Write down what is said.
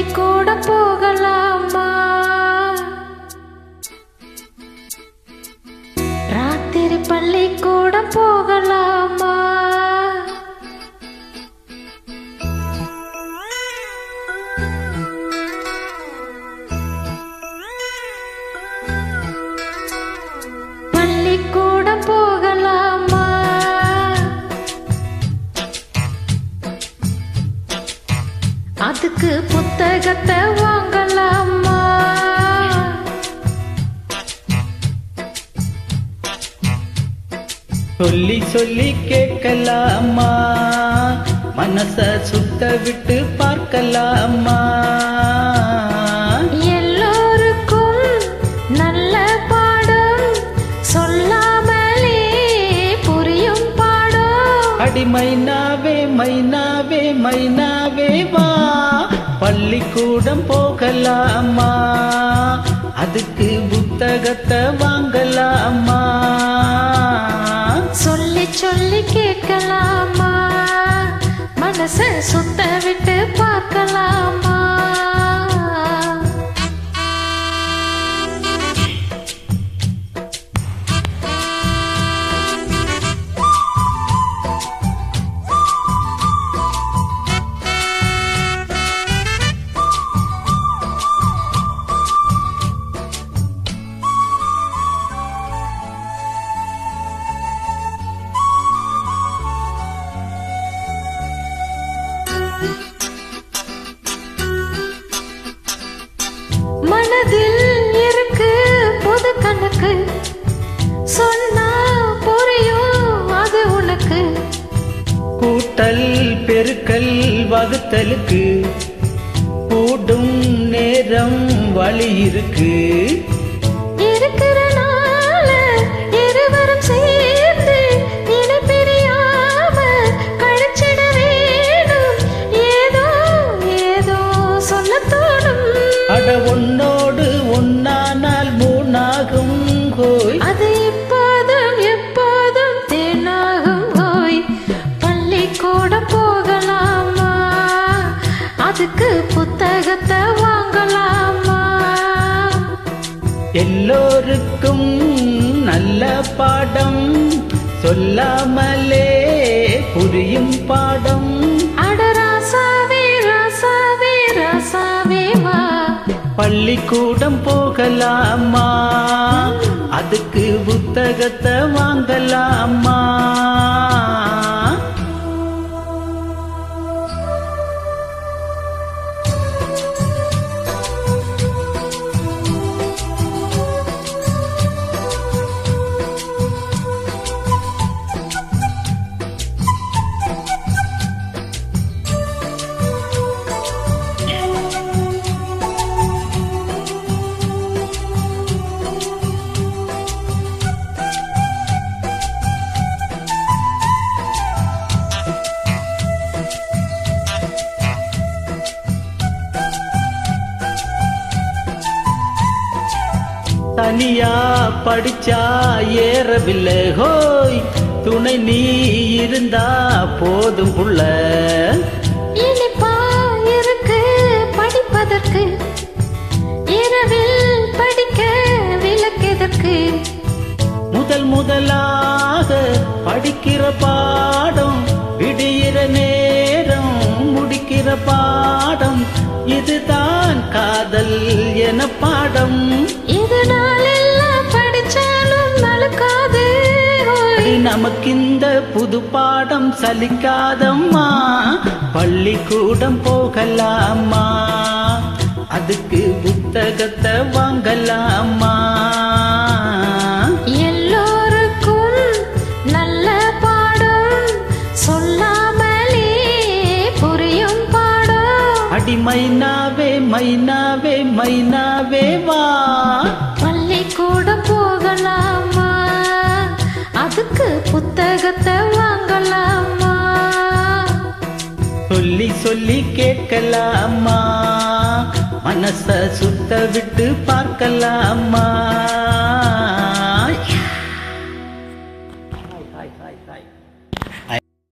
பள்ளிக்கூடம் போகலாமா? ராத்திரி பள்ளிக்கூடம் போகலாமா? பள்ளிக்கூடம் போகலாமா? அதுக்கு புத்தகத்தை வாங்கலாமா? சொல்லி சொல்லி கேட்கலாமா? மனச சுத்த விட்டு பார்க்கலாமா? எல்லோருக்கும் நல்ல பாடம் சொல்லாமலே புரியும் பாடம். அடி மைனாவே மைனாவே மைனாவே வா, பள்ளிக்கூடம் போகலாமா? அதுக்கு புத்தகத்தை வாங்கலாமா? சொல்லி சொல்லி கேட்கலாமா? மனச சுத்த விட்டு பார்க்கலாமா? மனதில் இருக்கு பொது கணக்கு, சொன்னா புரியும் அது உனக்கு. கூட்டல் பெருக்கல் வகுத்தலுக்கு கூடும் நேரம் வழி இருக்கு. இருக்கிறனால இருவரும் சேர்ந்து இணை பிரியாம கழிச்சிட வேணும். ஏதோ ஏதோ சொல்ல தோணும். அட ஒன்னோடு ஒன்னானால் மூணாகும் கோய். அது எப்போதும் எப்போதும் தேனாகும் கோய். பள்ளிக்கூடம் போகலாமா? அதுக்கு புத்தகத்தை வாங்கலாமா? எல்லோருக்கும் நல்ல பாடம் சொல்லாமலே புரியும் பாடம். அட ராசாவே ராசாவே ராசாவே வா, பள்ளிக்கூடம் போகலாமா? அதுக்கு புத்தகத்தை வாங்கலாமா? தனியா படிச்சா ஏறவில்லை ஹோய், துணை நீ இருந்தா போதும் புள்ள. இனிப்பா இருக்கு படிப்பதற்கு, இரவில் படிக்க விளக்கெதற்கு. முதல் முதலாக படிக்கிற பாடம் விடிகிற நேரம் முடிக்கிற பாடம். இதுதான் காதல் என பாடம். இது நாளெல்லாம் படிச்சாலும் நலுக்காது. நமக்கிந்த புது பாடம் சலிக்காதம்மா. பள்ளிக்கூடம் போகலாமா? அதுக்கு புத்தகத்தை வாங்கலாமா? எல்லோருக்கும் நல்ல பாடம் சொல்லாமலே புரியும் பாடம். அடி மைனாவே மைனாவே மைனாவே வா, பள்ளிக்கூடம் போகலாமா? அதுக்கு புத்தகத்தை வாங்கலாமா? சொல்லி சொல்லி கேட்கலாமா? மனச சுத்த விட்டு பார்க்கலாமா?